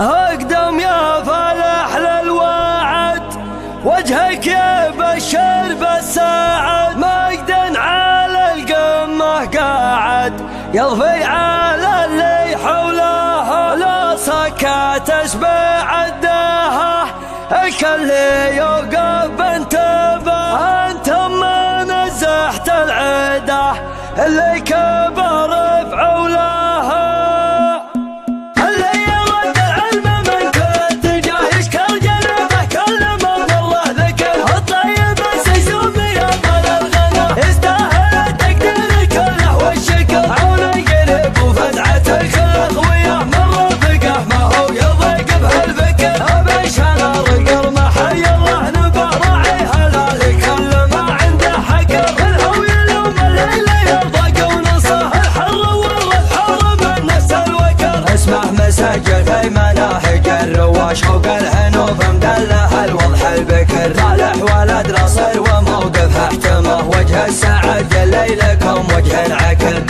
اقدم يا فالح للوعد، وجهك يبشر بالسعد، مجدا على القمة قاعد، يضفي على اللي حوله، لو سكت اشبع الدهى، الكل يوقف بانتبه، انت ما نزحت العده اللي كبر فعولها، اللي يرد العلم من كل اتجاه، يشكر جنبه كل من مره ذكر، الطيب السجون بيضل الغنى، يستاهل التقدير كله والشكر، عون القريب وفتحة الخلق وياه، من رفقه ما هو يضيق بهالفكر، ابشر الرقر ما حي الله نبه راعي هلال، كل ما عنده حقر، الهو يلوم الليل يرضى ونصه، الحر والحر من نفس الوكر، اسمه مسجل في مناهج الرواش، فوق الهنوف مدله الوضح البكر، صالح ولد نصر وموقفه احتمه، وجه السعد الليل لكم وجه عكر.